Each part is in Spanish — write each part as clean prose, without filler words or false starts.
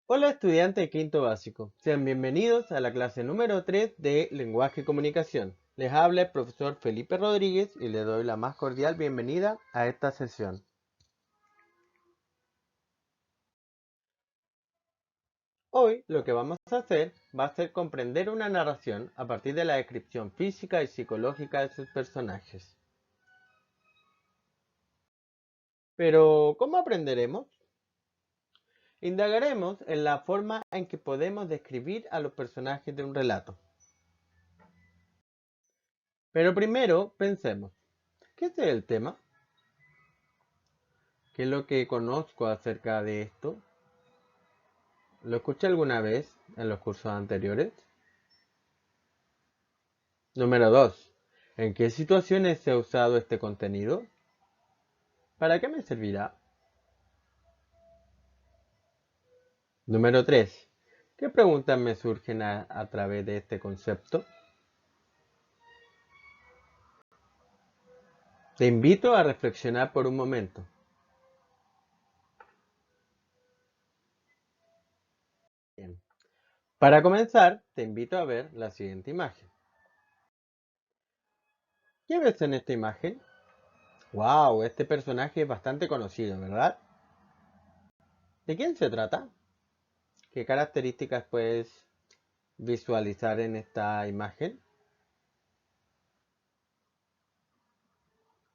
Hola estudiantes de quinto básico, sean bienvenidos a la clase número 3 de Lenguaje y Comunicación. Les habla el profesor Felipe Rodríguez y les doy la más cordial bienvenida a esta sesión. Hoy lo que vamos a hacer va a ser comprender una narración a partir de la descripción física y psicológica de sus personajes. Pero, ¿cómo aprenderemos? Indagaremos en la forma en que podemos describir a los personajes de un relato. Pero primero pensemos, ¿qué es el tema? ¿Qué es lo que conozco acerca de esto? ¿Lo escuché alguna vez en los cursos anteriores? Número 2. ¿En qué situaciones se ha usado este contenido? ¿Para qué me servirá? Número 3. ¿Qué preguntas me surgen a través de este concepto? Te invito a reflexionar por un momento. Bien. Para comenzar, te invito a ver la siguiente imagen. ¿Qué ves en esta imagen? ¡Wow! Este personaje es bastante conocido, ¿verdad? ¿De quién se trata? ¿Qué características puedes visualizar en esta imagen?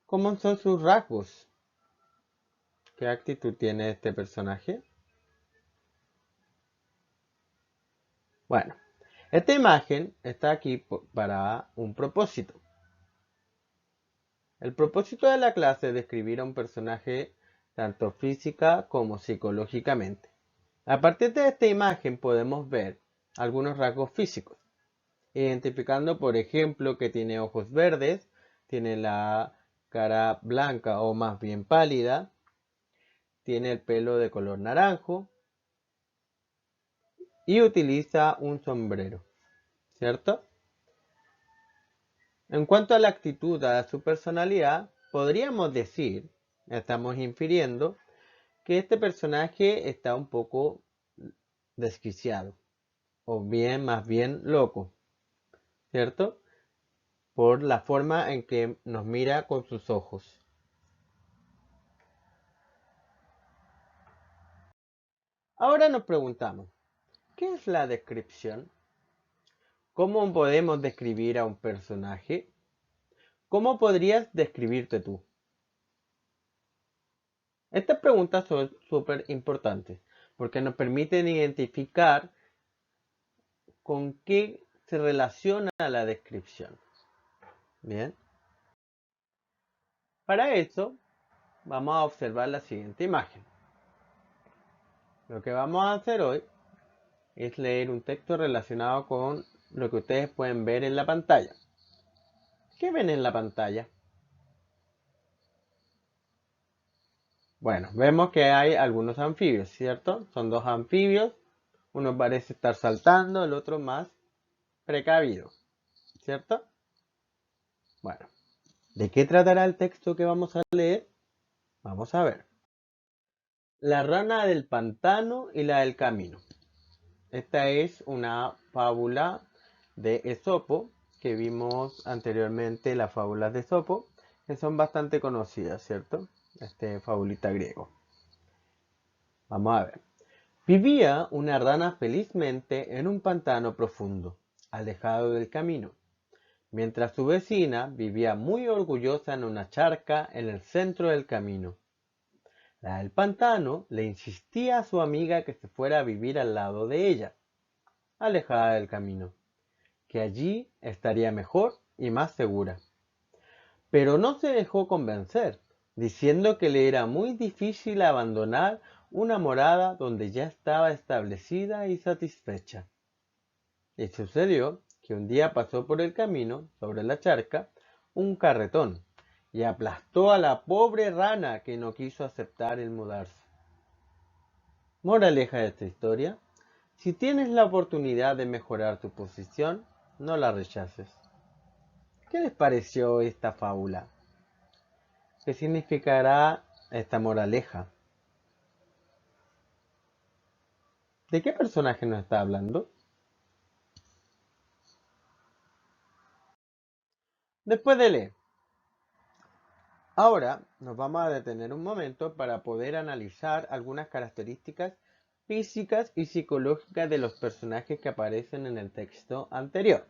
¿Cómo son sus rasgos? ¿Qué actitud tiene este personaje? Bueno, esta imagen está aquí para un propósito. El propósito de la clase es describir a un personaje tanto física como psicológicamente. A partir de esta imagen podemos ver algunos rasgos físicos, identificando por ejemplo que tiene ojos verdes, tiene la cara blanca o más bien pálida, tiene el pelo de color naranjo y utiliza un sombrero, ¿cierto? En cuanto a la actitud, a su personalidad, podríamos decir, estamos infiriendo, que este personaje está un poco desquiciado, o bien, más bien loco, ¿cierto? Por la forma en que nos mira con sus ojos. Ahora nos preguntamos, ¿qué es la descripción? ¿Cómo podemos describir a un personaje? ¿Cómo podrías describirte tú? Estas preguntas son súper importantes porque nos permiten identificar con qué se relaciona la descripción. Bien, para eso vamos a observar la siguiente imagen. Lo que vamos a hacer hoy es leer un texto relacionado con lo que ustedes pueden ver en la pantalla. ¿Qué ven en la pantalla? Bueno, vemos que hay algunos anfibios, ¿cierto? Son dos anfibios. Uno parece estar saltando, el otro más precavido, ¿cierto? Bueno, ¿de qué tratará el texto que vamos a leer? Vamos a ver. La rana del pantano y la del camino. Esta es una fábula de Esopo, que vimos anteriormente, las fábulas de Esopo, que son bastante conocidas, ¿cierto? Este fabulista griego. Vamos a ver. Vivía una rana felizmente en un pantano profundo, alejado del camino, mientras su vecina vivía muy orgullosa en una charca en el centro del camino. La del pantano le insistía a su amiga que se fuera a vivir al lado de ella, alejada del camino, que allí estaría mejor y más segura. Pero no se dejó convencer, diciendo que le era muy difícil abandonar una morada donde ya estaba establecida y satisfecha. Y sucedió que un día pasó por el camino, sobre la charca, un carretón, y aplastó a la pobre rana que no quiso aceptar el mudarse. Moraleja de esta historia: si tienes la oportunidad de mejorar tu posición, no la rechaces. ¿Qué les pareció esta fábula? ¿Qué significará esta moraleja? ¿De qué personaje nos está hablando? Después de leer. Ahora nos vamos a detener un momento para poder analizar algunas características físicas y psicológicas de los personajes que aparecen en el texto anterior.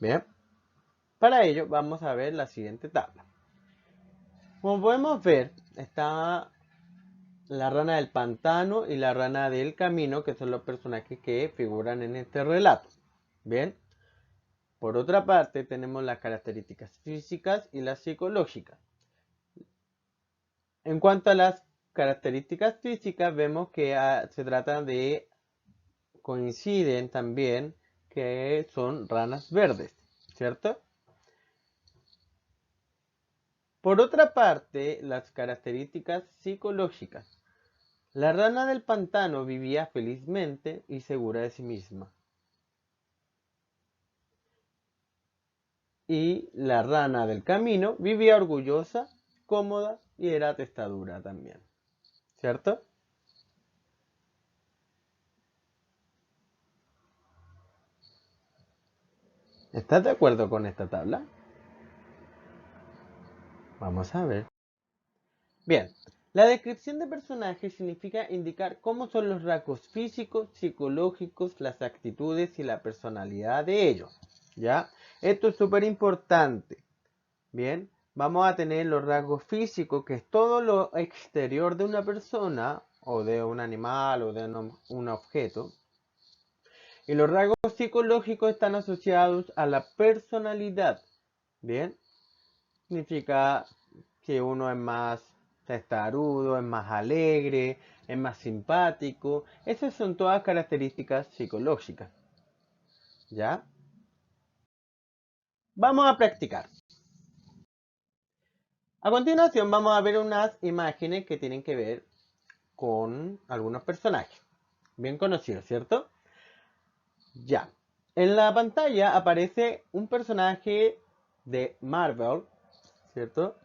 Bien, para ello vamos a ver la siguiente tabla. Como podemos ver, está la rana del pantano y la rana del camino, que son los personajes que figuran en este relato. Bien, por otra parte tenemos las características físicas y las psicológicas. En cuanto a las características físicas, vemos que se trata de, coinciden también, que son ranas verdes, ¿cierto? Por otra parte, las características psicológicas. La rana del pantano vivía felizmente y segura de sí misma. Y la rana del camino vivía orgullosa, cómoda y era testadura también, ¿cierto? ¿Estás de acuerdo con esta tabla? Vamos a ver. Bien, la descripción de personaje significa indicar cómo son los rasgos físicos, psicológicos, las actitudes y la personalidad de ellos. ¿Ya? Esto es súper importante. Bien, vamos a tener los rasgos físicos, que es todo lo exterior de una persona, o de un animal, o de un objeto. Y los rasgos psicológicos están asociados a la personalidad. Bien, significa que uno es más testarudo, es más alegre, es más simpático. Esas son todas características psicológicas. ¿Ya? Vamos a practicar. A continuación vamos a ver unas imágenes que tienen que ver con algunos personajes. Bien conocidos, ¿cierto? Ya. En la pantalla aparece un personaje de Marvel, ¿cierto?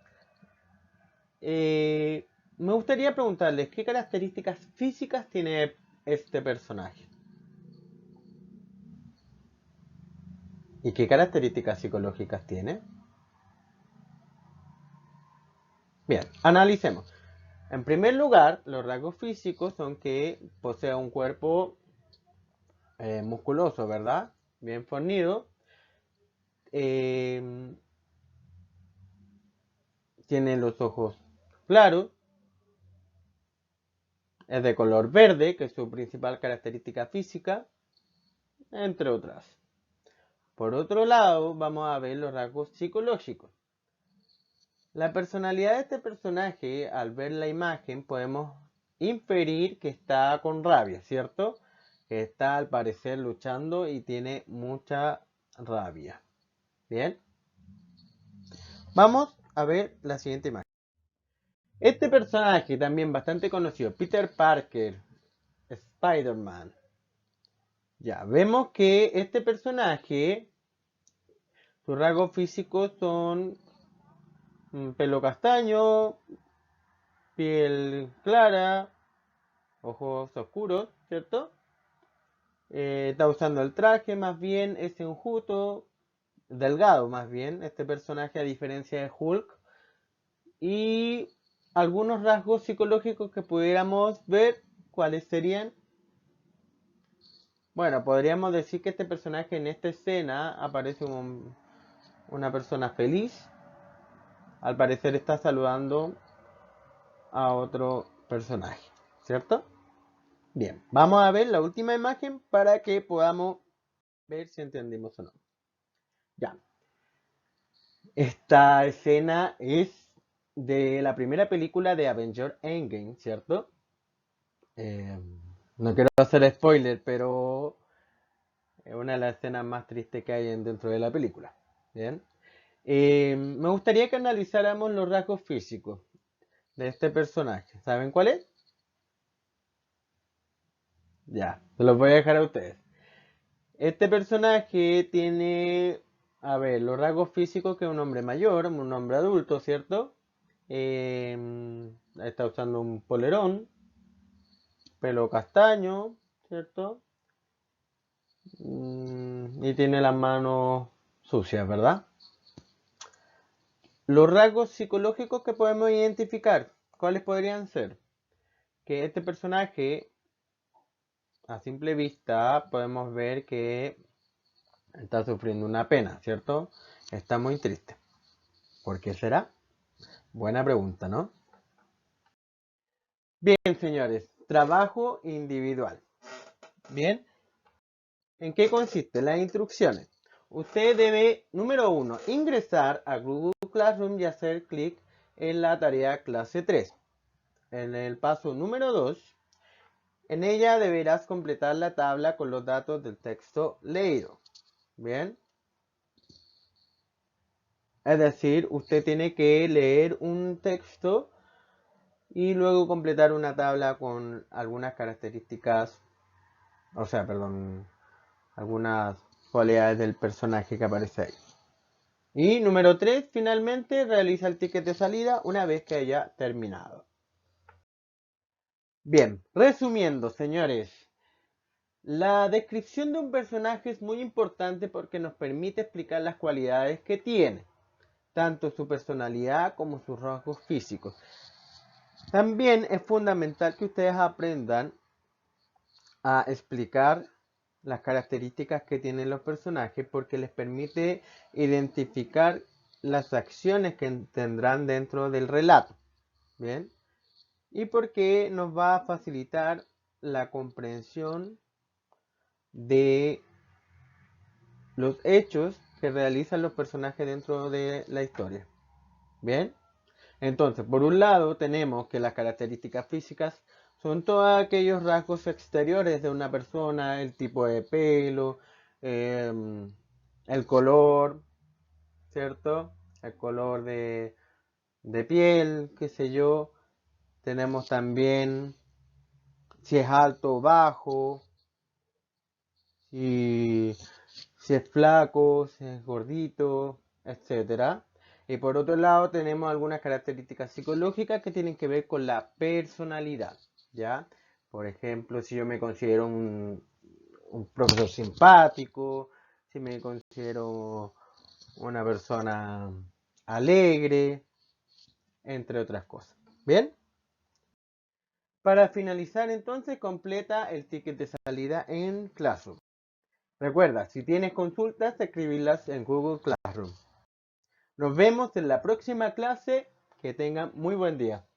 Me gustaría preguntarles qué características físicas tiene este personaje y qué características psicológicas tiene. Bien, analicemos. En primer lugar, los rasgos físicos son que posee un cuerpo musculoso, ¿verdad? Bien fornido. Eh, Tiene los ojos claros. Es de color verde, que es su principal característica física, entre otras. Por otro lado, vamos a ver los rasgos psicológicos. La personalidad de este personaje, al ver la imagen, podemos inferir que está con rabia, ¿cierto? Que está al parecer luchando y tiene mucha rabia. Bien. Vamos a ver la siguiente imagen. Este personaje, también bastante conocido, Peter Parker, Spider-Man. Ya, vemos que este personaje, sus rasgos físicos son pelo castaño, piel clara, ojos oscuros, ¿cierto? Está usando el traje, más bien es enjuto, delgado más bien, este personaje a diferencia de Hulk. Y algunos rasgos psicológicos que pudiéramos ver, ¿cuáles serían? Bueno, podríamos decir que este personaje en esta escena aparece como una persona feliz. Al parecer está saludando a otro personaje, ¿cierto? Bien, vamos a ver la última imagen para que podamos ver si entendimos o no. Ya, esta escena es de la primera película de Avenger Endgame, ¿cierto? Eh, no quiero hacer spoiler, pero es una de las escenas más tristes que hay dentro de la película. Bien. Me gustaría que analizáramos los rasgos físicos de este personaje. ¿Saben cuál es? Ya, se los voy a dejar a ustedes. Este personaje tiene, a ver, los rasgos físicos que es un hombre mayor, un hombre adulto, ¿cierto? Está usando un polerón, pelo castaño, ¿cierto? Y tiene las manos sucias, ¿verdad? Los rasgos psicológicos que podemos identificar, ¿cuáles podrían ser? Que este personaje, a simple vista, podemos ver que está sufriendo una pena, ¿cierto? Está muy triste. ¿Por qué será? Buena pregunta, ¿no? Bien, señores, trabajo individual. Bien, ¿en qué consiste? Las instrucciones. Usted debe, número 1, ingresar a Google Classroom y hacer clic en la tarea clase 3. En el paso número 2, en ella deberás completar la tabla con los datos del texto leído. Bien. Es decir, usted tiene que leer un texto y luego completar una tabla con algunas características, o sea, perdón, algunas cualidades del personaje que aparece ahí. Y número 3, finalmente realiza el ticket de salida una vez que haya terminado. Bien, resumiendo, señores, la descripción de un personaje es muy importante porque nos permite explicar las cualidades que tiene, tanto su personalidad como sus rasgos físicos. También es fundamental que ustedes aprendan a explicar las características que tienen los personajes porque les permite identificar las acciones que tendrán dentro del relato. Bien. Y porque nos va a facilitar la comprensión de los hechos que realizan los personajes dentro de la historia. Bien. Entonces, por un lado tenemos que las características físicas son todos aquellos rasgos exteriores de una persona, el tipo de pelo, el color, ¿cierto? El color de piel, qué sé yo. Tenemos también si es alto o bajo, si es flaco, si es gordito, etcétera. Y por otro lado tenemos algunas características psicológicas que tienen que ver con la personalidad, ¿ya? Por ejemplo, si yo me considero un profesor simpático, si me considero una persona alegre, entre otras cosas. ¿Bien? Para finalizar entonces, completa el ticket de salida en Classroom. Recuerda, si tienes consultas, escribirlas en Google Classroom. Nos vemos en la próxima clase. Que tengan muy buen día.